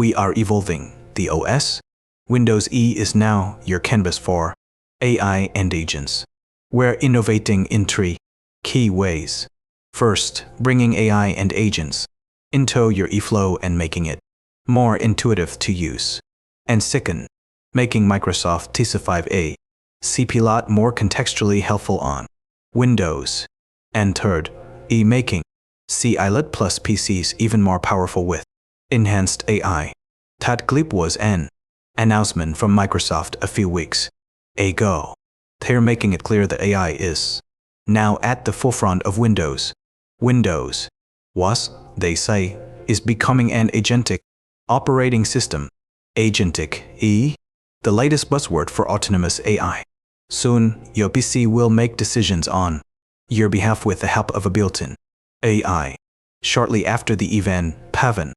We are evolving the OS. Windows E is now your canvas for AI and agents. We're innovating in 3 key ways. First, bringing AI and agents into your eFlow and making it more intuitive to use. And second, making Microsoft TC5A Copilot more contextually helpful on Windows. And third, making Copilot plus PCs even more powerful with enhanced AI. That clip was an announcement from Microsoft a few weeks ago. They're making it clear that AI is now at the forefront of Windows. Windows was, they say, is becoming an agentic operating system. Agentic, the latest buzzword for autonomous AI. Soon, your PC will make decisions on your behalf with the help of a built-in AI. Shortly after the event, Pavan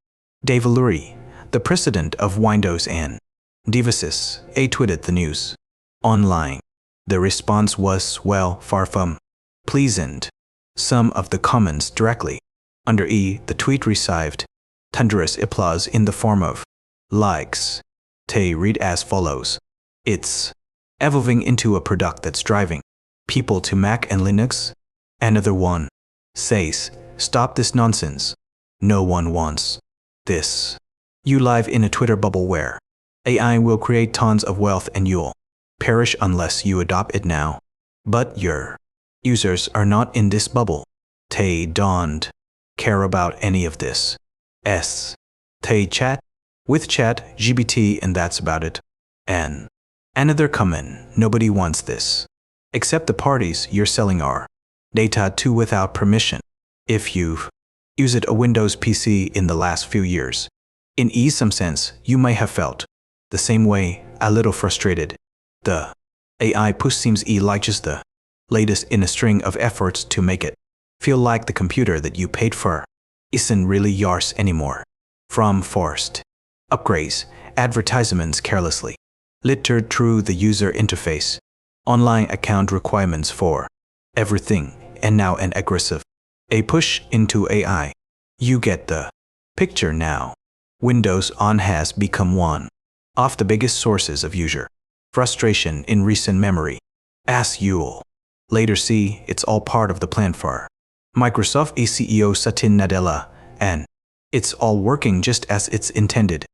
Devuluri, the president of Windows and Devices, tweeted the news online. The response was, well, far from pleasant. Some of the comments directly under the tweet received thunderous applause in the form of likes. They read as follows. It's evolving into a product that's driving people to Mac and Linux. Another one says, stop this nonsense. No one wants this. You live in a Twitter bubble where AI will create tons of wealth and you'll perish unless you adopt it now. But your users are not in this bubble. They don't care about any of this. They chat with ChatGPT and that's about it. And another comment, nobody wants this. Except the parties you're selling our data to without permission. If you've used a Windows PC in the last few years, in some sense, you may have felt the same way, a little frustrated. The AI push seems like just the latest in a string of efforts to make it feel like the computer that you paid for isn't really yours anymore. From forced upgrades, advertisements carelessly littered through the user interface, online account requirements for everything, and now an aggressive push into AI. You get the picture now. Windows On has become one of the biggest sources of user frustration in recent memory. As you'll later see, it's all part of the plan for Microsoft CEO Satya Nadella, and it's all working just as it's intended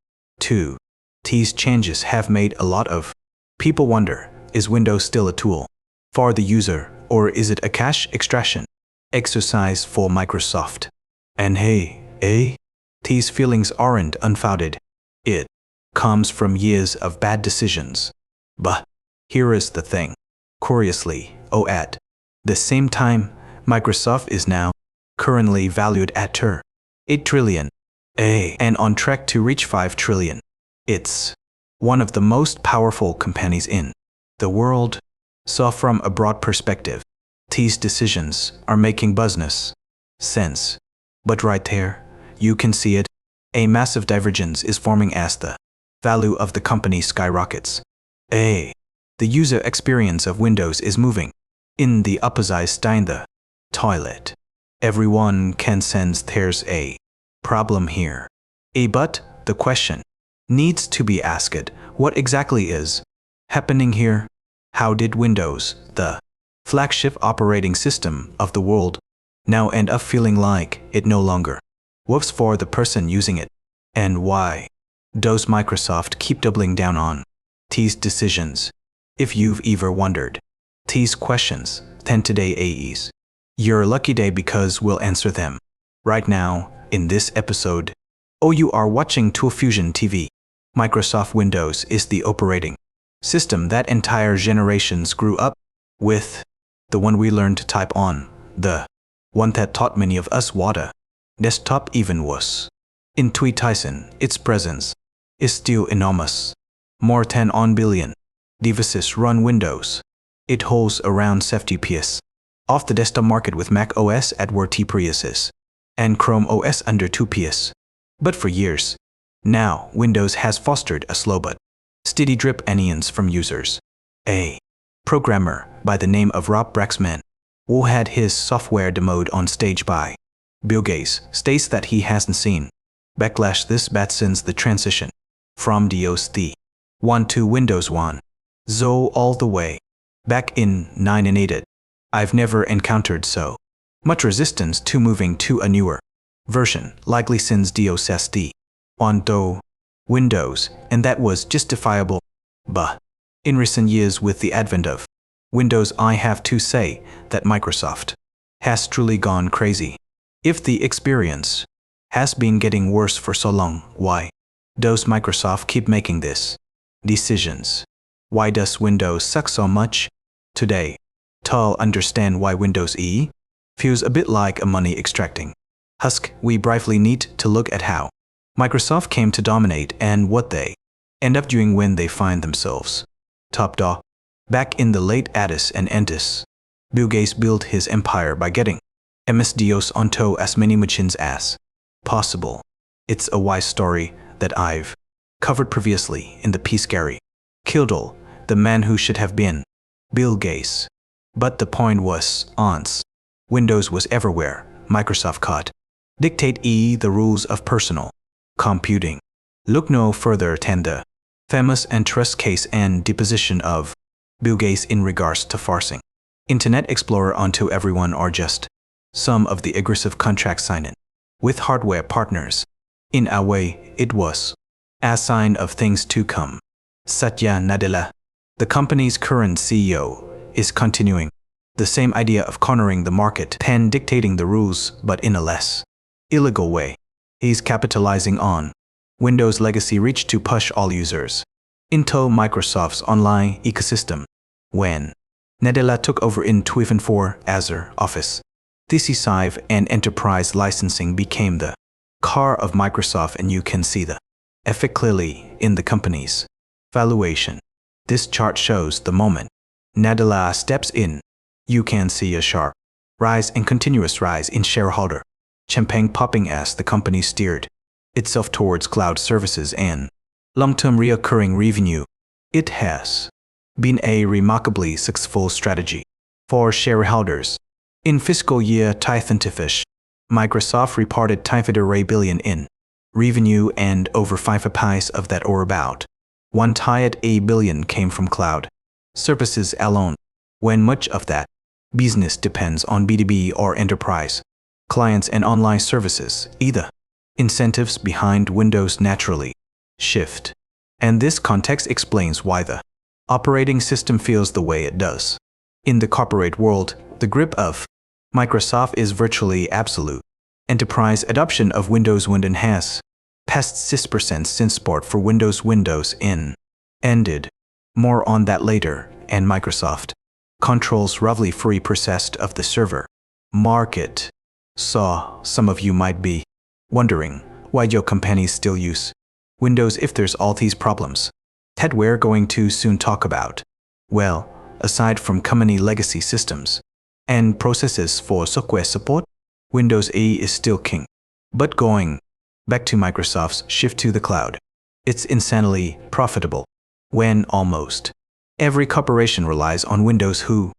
to. These changes have made a lot of people wonder, is Windows still a tool for the user, or is it a cash extraction exercise for Microsoft? And hey, these feelings aren't unfounded. It comes from years of bad decisions. But here is the thing. Curiously, at the same time, Microsoft is now currently valued at $8 trillion, and on track to reach $5 trillion. It's one of the most powerful companies in the world. So from a broad perspective, these decisions are making business sense. But right there, you can see it. A massive divergence is forming as the value of the company skyrockets. The user experience of Windows is moving in the opposite in the toilet. Everyone can sense there's a problem here. But the question needs to be asked, what exactly is happening here? How did Windows, the flagship operating system of the world, now end up feeling like it no longer works for the person using it? And why does Microsoft keep doubling down on these decisions? If you've ever wondered these questions, then today is your lucky day because we'll answer them right now in this episode. You are watching ToolFusion TV. Microsoft Windows is the operating system that entire generations grew up with, the one we learned to type on, the one that taught many of us what a desktop even was. In Tweet Tyson, its presence is still enormous. More than 1 billion devices run Windows. It holds around 70% of the desktop market with Mac OS at 40% and Chrome OS under 2%. But for years now, Windows has fostered a slow but steady drip onions from users. A programmer by the name of Rob Braxman, who had his software demoed on stage by Bill Gates, states that he hasn't seen Backlash this bad since the transition from DOS 1 to Windows 1. So all the way back in 9 I've never encountered so much resistance to moving to a newer version, likely since DOS 1 to Windows, and that was justifiable. But in recent years, with the advent of Windows, I have to say that Microsoft has truly gone crazy. If the experience has been getting worse for so long, why does Microsoft keep making these decisions? Why does Windows suck so much? Today, to understand why Windows E feels a bit like a money extracting husk, we briefly need to look at how Microsoft came to dominate and what they end up doing when they find themselves top dog. Back in the late 80s and 90s, Bill Gates built his empire by getting MS-DOS onto as many machines as possible. It's a wise story that I've covered previously in the piece Gary Kildall, the man who should have been Bill Gates. But the point was, once Windows was everywhere, Microsoft could dictate the rules of personal computing. Look no further than the famous antitrust case and deposition of Bill Gates in regards to forcing Internet Explorer onto everyone, or just some of the aggressive contract signing with hardware partners. In a way, it was a sign of things to come. Satya Nadella, the company's current CEO, is continuing the same idea of cornering the market and dictating the rules, but in a less illegal way. He's capitalizing on Windows' legacy reach to push all users into Microsoft's online ecosystem. When Nadella took over in 2004, Azure, Office 365 and enterprise licensing became the car of Microsoft, and you can see the effect clearly in the company's valuation. This chart shows the moment Nadella steps in, you can see a sharp rise and continuous rise in shareholder champagne popping as the company steered itself towards cloud services and long-term recurring revenue. It has been a remarkably successful strategy for shareholders. In fiscal year 2025, Microsoft reported $5 billion in revenue, and over 5 of that, or about $1 billion, came from cloud services alone, when much of that business depends on B2B or enterprise clients and online services. Either incentives behind Windows naturally shift, and this context explains why the operating system feels the way it does. In the corporate world, the grip of Microsoft is virtually absolute. Enterprise adoption of Windows has passed 6% since support for Windows ended. More on that later. And Microsoft controls roughly 3% of the server market. So some of you might be wondering why your companies still use Windows if there's all these problems that we're going to soon talk about. Well, aside from company legacy systems and processes for software support, Windows E is still king. But going back to Microsoft's shift to the cloud, it's insanely profitable when almost every corporation relies on Windows who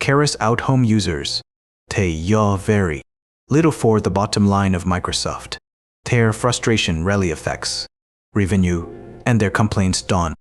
carries out home users. They yaw very little for the bottom line of Microsoft. Their frustration rarely affects revenue, and their complaints dawn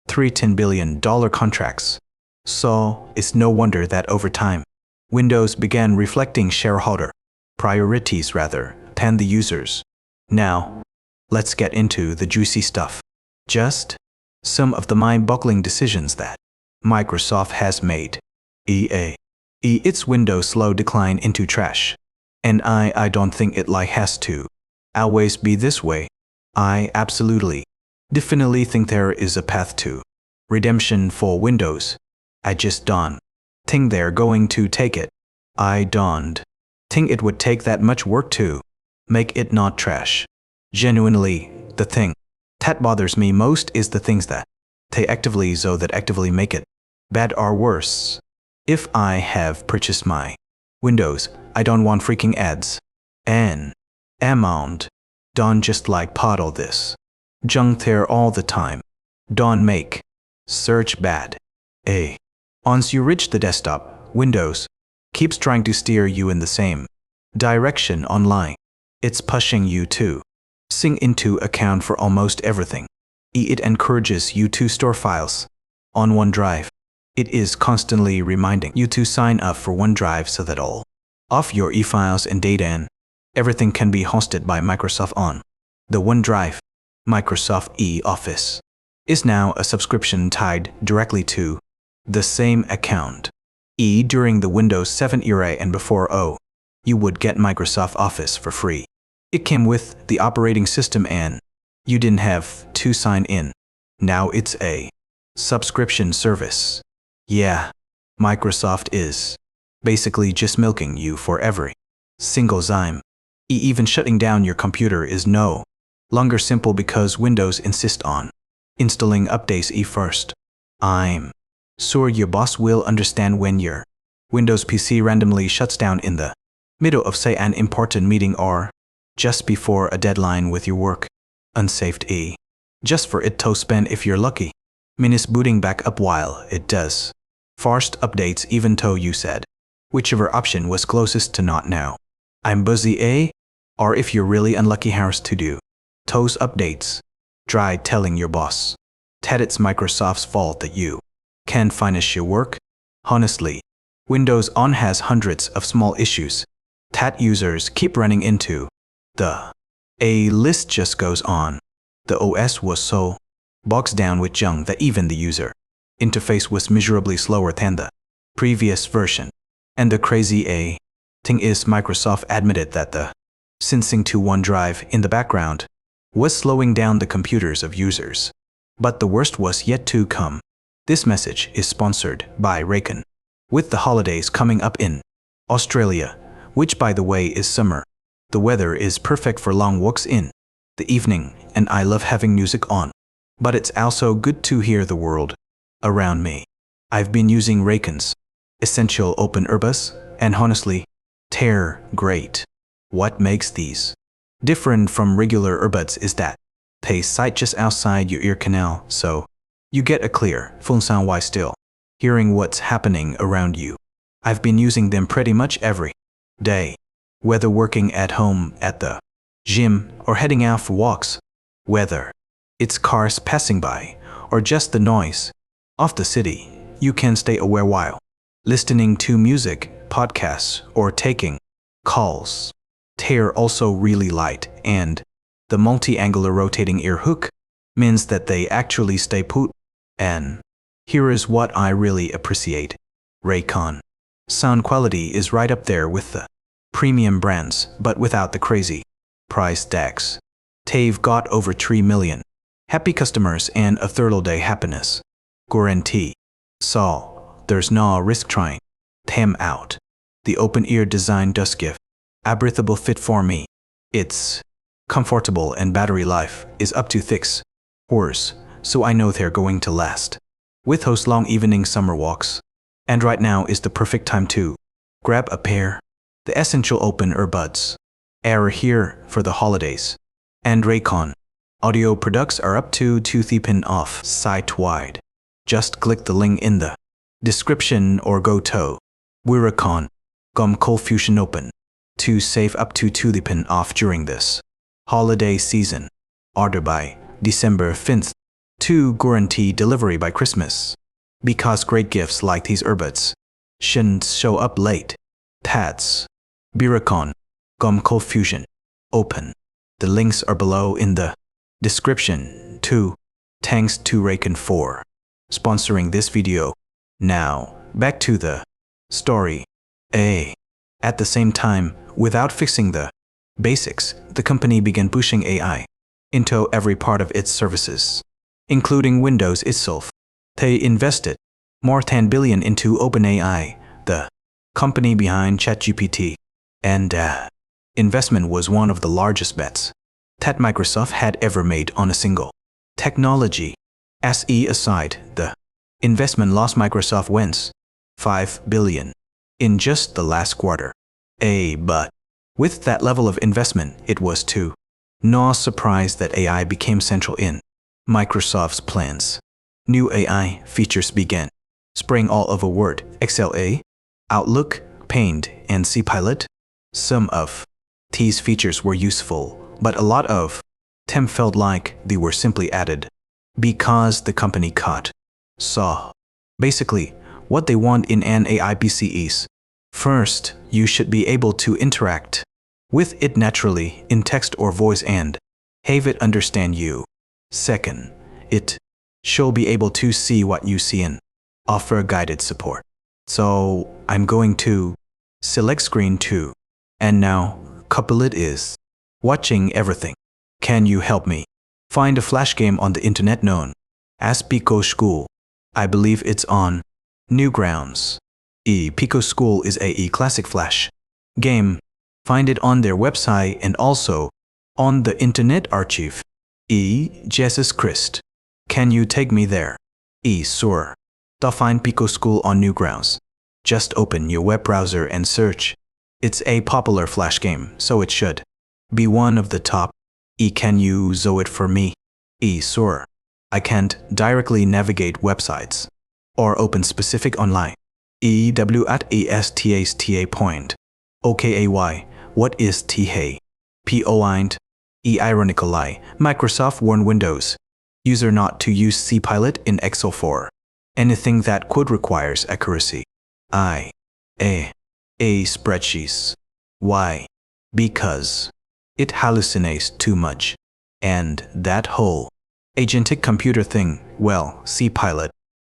$310 billion contracts. So it's no wonder that over time, Windows began reflecting shareholder priorities rather than the users. Now, let's get into the juicy stuff. Just some of the mind-boggling decisions that Microsoft has made. Its Windows slow decline into trash. And I don't think it has to always be this way. I absolutely, definitely think there is a path to redemption for Windows. I just don't think they're going to take it. I don't think it would take that much work to make it not trash. Genuinely, the thing that bothers me most is the things that they actively make it bad or worse. If I have purchased my Windows, I don't want freaking ads and amount. Don't just pot all this junk there all the time. Don't make search bad. Once you reach the desktop, Windows keeps trying to steer you in the same direction online. It's pushing you to sync into account for almost everything. It encourages you to store files on OneDrive. It is constantly reminding you to sign up for OneDrive so that all of your e-files and data and everything can be hosted by Microsoft on the OneDrive. Microsoft e-Office is now a subscription tied directly to the same account. During the Windows 7 era and before you would get Microsoft Office for free. It came with the operating system and you didn't have to sign in. Now it's a subscription service. Yeah, Microsoft is basically just milking you for every single dime. Even shutting down your computer is no longer simple because Windows insists on installing updates first. I'm sure your boss will understand when your Windows PC randomly shuts down in the middle of, say, an important meeting or just before a deadline with your work. Unsaved just for it to spend, if you're lucky, minutes booting back up while it does fast updates even though you said whichever option was closest to not now. I'm busy, or if you're really unlucky, how's to do those updates. Try telling your boss that it's Microsoft's fault that you can't finish your work. Honestly, Windows On has hundreds of small issues that users keep running into. A list just goes on. The OS was so bogged down with junk that even the user interface was miserably slower than the previous version. And the crazy thing is, Microsoft admitted that the syncing to OneDrive in the background was slowing down the computers of users. But the worst was yet to come. This message is sponsored by Raycon. With the holidays coming up in Australia, which by the way is summer, the weather is perfect for long walks in the evening, and I love having music on. But it's also good to hear the world around me. I've been using Raycon's Essential Open Earbuds, and honestly, they're great. What makes these different from regular earbuds is that they sit just outside your ear canal, so you get a clear, full sound while still hearing what's happening around you. I've been using them pretty much every day, whether working at home, at the gym, or heading out for walks. Whether it's cars passing by or just the noise of the city, you can stay aware while listening to music, podcasts, or taking calls. They're also really light, and the multi-angular rotating ear hook means that they actually stay put. And here is what I really appreciate. Raycon sound quality is right up there with the premium brands, but without the crazy price tags. They've got over 3 million happy customers and a 30-day happiness guarantee. So there's no risk trying them out. The open ear design does give a breathable fit for me. It's comfortable and battery life is up to 6 hours, so I know they're going to last with those long evening summer walks. And right now is the perfect time to grab a pair. The Essential Open Earbuds are here for the holidays, and Raycon audio products are up to 2 off site-wide. Just click the link in the description or go to Raycon.com Fusion Open to save up to 2 off during this holiday season. Order by December 5th to guarantee delivery by Christmas. Because great gifts like these earbuds shouldn't show up late. That's Raycon.com Fusion Open. The links are below in the description too. Thanks to Raycon for sponsoring this video. Now, back to the story. At the same time, without fixing the basics, the company began pushing AI into every part of its services, including Windows itself. They invested more than $1 billion into OpenAI, the company behind ChatGPT, and investment was one of the largest bets that Microsoft had ever made on a single technology. SE aside, the investment lost Microsoft wins $5 billion in just the last quarter. But with that level of investment, it was too no surprise that AI became central in Microsoft's plans. New AI features began spraying all over Word, Excel, Outlook, Paint, and Copilot. Some of these features were useful, but a lot of Tem felt like they were simply added because the company cut. Saw. Basically, what they want in an AI PC is, first, you should be able to interact with it naturally in text or voice and have it understand you. Second, it should be able to see what you see and offer guided support. So I'm going to select screen 2. And now, couplet is watching everything. Can you help me find a flash game on the internet known as Pico School? I believe it's on Newgrounds. Pico School is a classic flash game. Find it on their website and also on the Internet Archive. Jesus Christ. Can you take me there? Sure. To find Pico School on Newgrounds, just open your web browser and search. It's a popular flash game, so it should be one of the top. Can you zoom it for me? Sure. I can't directly navigate websites or open specific online. EW@ESTASTA point. OKAY. What is TA? Point. Ironically, Microsoft warned Windows user not to use Cpilot in Excel for anything that could requires accuracy. Spreadsheets. Why? Because it hallucinates too much. And that whole agentic computer thing, well, Cpilot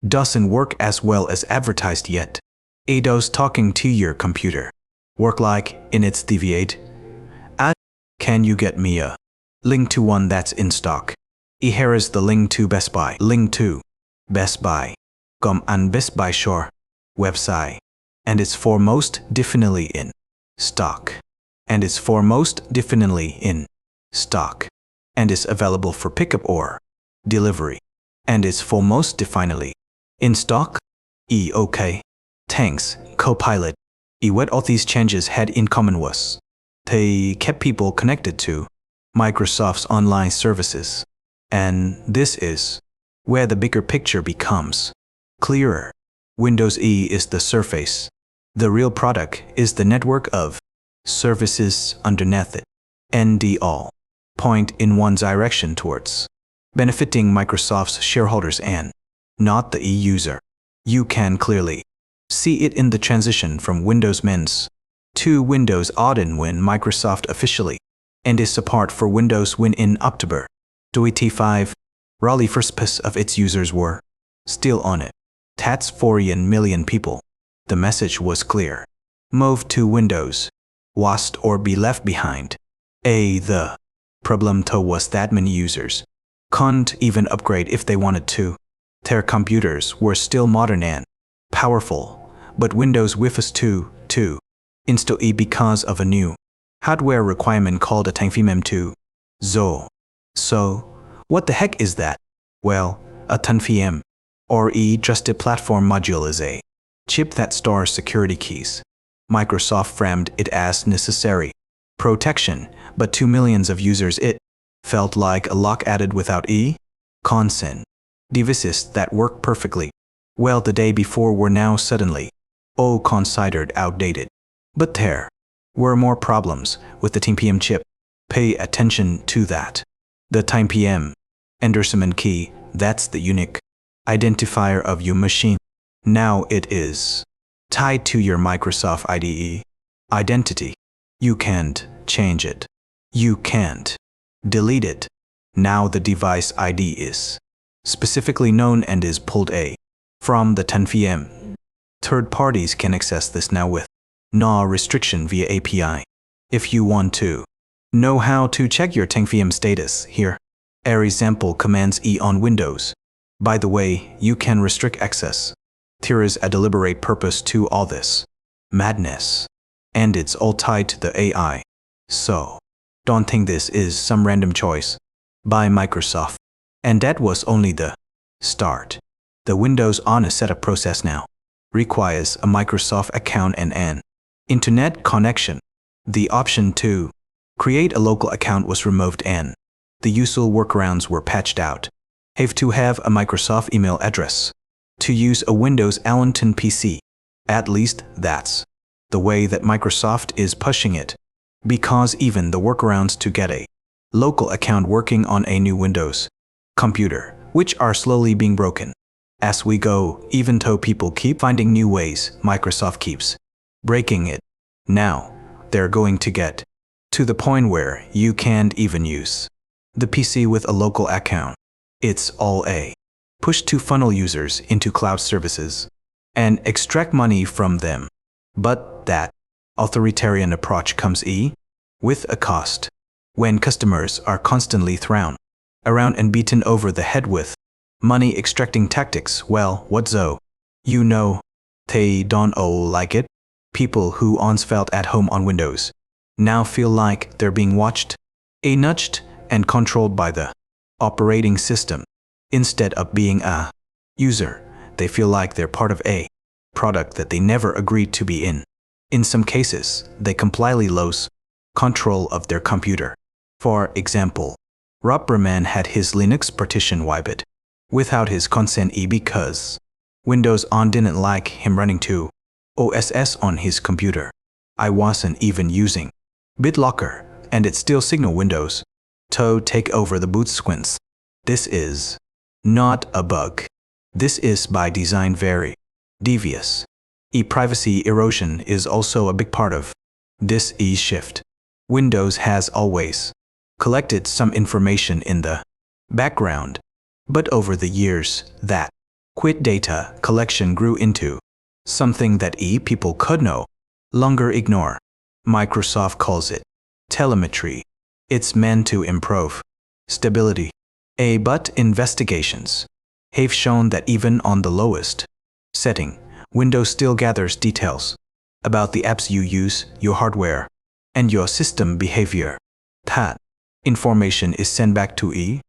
doesn't work as well as advertised yet. Does talking to your computer work like in its deviate? Can you get me a link to one that's in stock? Here is the link to Best Buy. Link to Best Buy. And Best Buy Store website. And it's foremost definitely in stock. And it's foremost definitely in stock. And is available for pickup or delivery. And is foremost definitely in stock. Okay. Thanks, Copilot. What all these changes had in common was they kept people connected to Microsoft's online services. And this is where the bigger picture becomes clearer. Windows is the surface. The real product is the network of services underneath it. And they all point in one direction towards benefiting Microsoft's shareholders and not the user. You can clearly see it in the transition from Windows Mint to Windows 11 when Microsoft officially ended support for Windows Win in October 2025. Roughly 1% of its users were still on it. That's 40 million people. The message was clear. Move to Windows. Was or be left behind. The problem though was that many users couldn't even upgrade if they wanted to. Their computers were still modern and powerful, but Windows Wi-Fi 2 install because of a new hardware requirement called a TanFiMem 2. So, what the heck is that? Well, a TanFiM, or Trusted Platform Module, is a chip that stores security keys. Microsoft framed it as necessary protection, but to millions of users it felt like a lock added without consent. Devices that work perfectly well the day before were now suddenly considered outdated. But there were more problems with the TanFiM chip. Pay attention to that. The TanFiM endorsement key, that's the unique identifier of your machine. Now it is tied to your Microsoft IDE identity. You can't change it. You can't delete it. Now the device ID is specifically known and is pulled from the TanFiM. Third parties can access this now with no restriction via API. If you want to know how to check your TanFiM status, here are example commands on Windows. By the way, you can restrict access. There is a deliberate purpose to all this madness, and it's all tied to the AI. So, don't think this is some random choice by Microsoft. And that was only the start. The Windows on a setup process now requires a Microsoft account and an internet connection. The option to create a local account was removed and the usual workarounds were patched out. Have to have a Microsoft email address to use a Windows 11 PC. At least that's the way that Microsoft is pushing it, because even the workarounds to get a local account working on a new Windows computer, which are slowly being broken as we go, even though people keep finding new ways. Microsoft keeps breaking it. Now, they're going to get to the point where you can't even use the PC with a local account. It's all a push to funnel users into cloud services and extract money from them. But that authoritarian approach comes with a cost. When customers are constantly thrown around and beaten over the head with money extracting tactics, well, what so? You know, they don't all like it. People who once felt at home on Windows now feel like they're being watched, nudged, and controlled by the operating system. Instead of being a user, they feel like they're part of a product that they never agreed to be in. In some cases, they completely lose control of their computer. For example, Rob Berman had his Linux partition wiped without his consent because Windows On didn't like him running to OSS on his computer. I wasn't even using BitLocker, and it still signaled Windows to take over the boot sequence. This is not a bug. This is by design very devious. Privacy erosion is also a big part of this shift. Windows has always collected some information in the background, but over the years, that quit data collection grew into something that people could no longer ignore. Microsoft calls it telemetry. It's meant to improve stability. But investigations have shown that even on the lowest setting, Windows still gathers details about the apps you use, your hardware, and your system behavior. That information is sent back to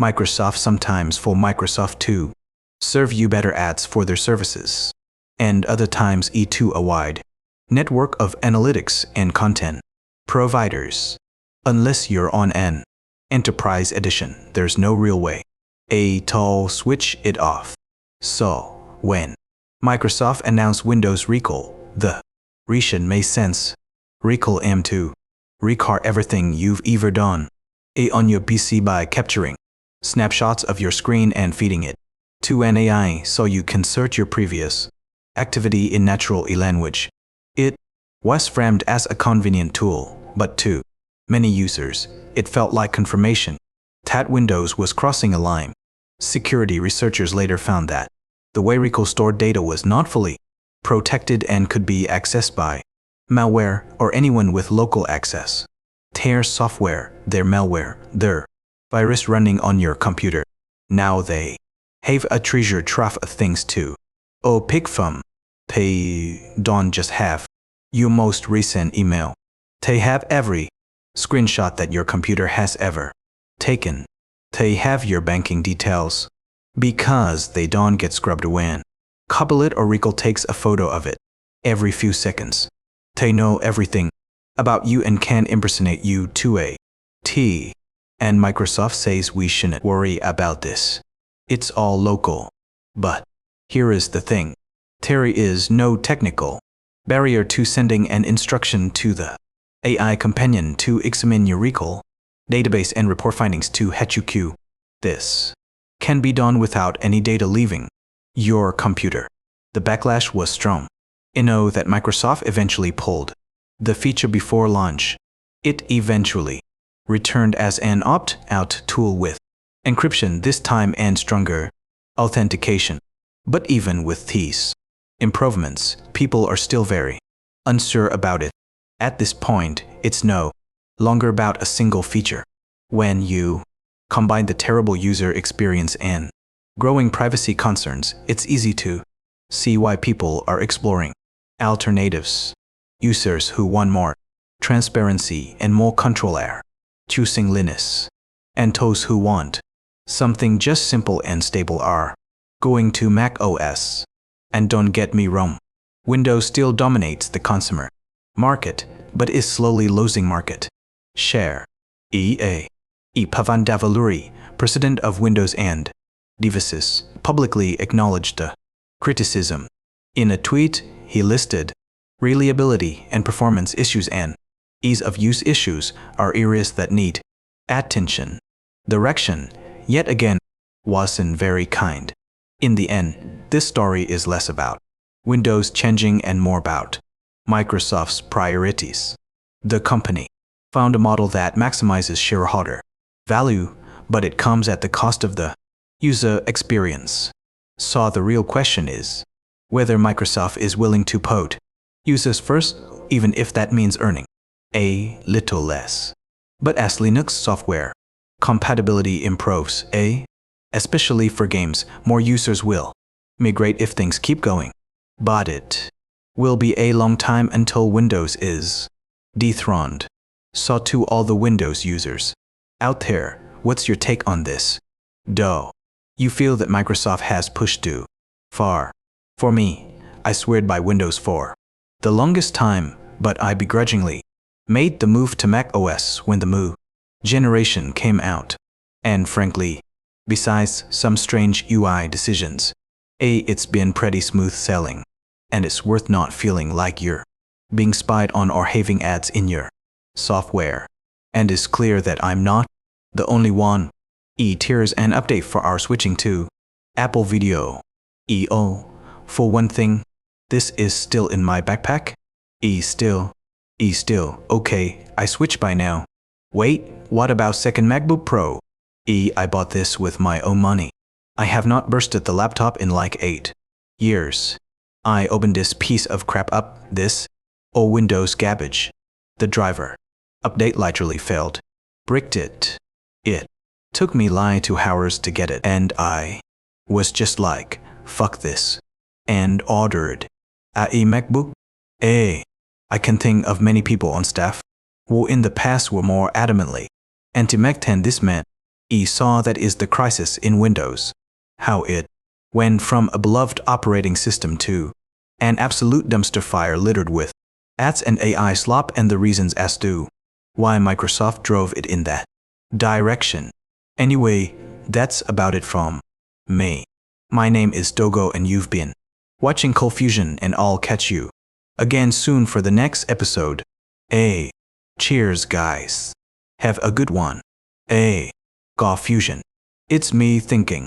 Microsoft sometimes for Microsoft to serve you better ads for their services, and other times to a wide network of analytics and content providers. Unless you're on an Enterprise Edition, there's no real way to switch it off. So, when Microsoft announced Windows Recall, the reason made sense. Recall to record everything you've ever done on your PC by capturing snapshots of your screen and feeding it to an AI so you can search your previous activity in natural language. It was framed as a convenient tool, but to many users, it felt like confirmation that Windows was crossing a line. Security researchers later found that the way Recall stored data was not fully protected and could be accessed by malware or anyone with local access. Their software, their malware, their virus running on your computer. Now they have a treasure trove of things to pick from. They don't just have your most recent email. They have every screenshot that your computer has ever taken. They have your banking details because they don't get scrubbed when Copilot or Recall takes a photo of it every few seconds. They know everything about you and can impersonate you to a T. And Microsoft says we shouldn't worry about this. It's all local. But here is the thing. There is no technical barrier to sending an instruction to the AI companion to examine your Recall database and report findings to HQQ. This can be done without any data leaving your computer. The backlash was strong. I know that Microsoft eventually pulled the feature before launch. It eventually returned as an opt-out tool with encryption this time and stronger authentication. But even with these improvements, people are still very unsure about it. At this point, it's no longer about a single feature. When you combine the terrible user experience and growing privacy concerns, it's easy to see why people are exploring alternatives. Users who want more transparency and more control are choosing Linux, and those who want something just simple and stable are going to Mac OS. And don't get me wrong, Windows still dominates the consumer market, but is slowly losing market share. Pavan Davuluri, president of Windows and Devices, publicly acknowledged the criticism. In a tweet, he listed reliability and performance issues and ease of use issues are areas that need attention, direction, yet again, wasn't very kind. In the end, this story is less about Windows changing and more about Microsoft's priorities. The company found a model that maximizes shareholder value, but it comes at the cost of the user experience. So the real question is whether Microsoft is willing to put users first, even if that means earning a little less. But as Linux software compatibility improves, especially for games, more users will migrate if things keep going. But it will be a long time until Windows is dethroned. So to all the Windows users out there, what's your take on this? Do you feel that Microsoft has pushed too far? For me, I swear by Windows for the longest time, but I begrudgingly made the move to Mac OS when the Mu generation came out. And frankly, besides some strange UI decisions, it's been pretty smooth sailing, and it's worth not feeling like you're being spied on or having ads in your software. And it's clear that I'm not the only one. Here's an update for our switching to Apple Video. For one thing, this is still in my backpack. Still. Okay, I switched by now. Wait, what about second MacBook Pro? I bought this with my own money. I have not bursted the laptop in like 8 years. I opened this piece of crap up, this Windows garbage. The driver update literally failed. Bricked it. It took me like 2 hours to get it, and I was just like, fuck this, and ordered a MacBook. I can think of many people on staff who in the past were more adamantly anti-Mac 10. This meant saw that is the crisis in Windows. How it went from a beloved operating system to an absolute dumpster fire littered with ads and AI slop, and the reasons as to why Microsoft drove it in that direction. Anyway, that's about it from me. My name is Dogo and you've been watching Cold Fusion, and I'll catch you again soon for the next episode. Cheers guys. Have a good one. Cold Fusion. It's me thinking.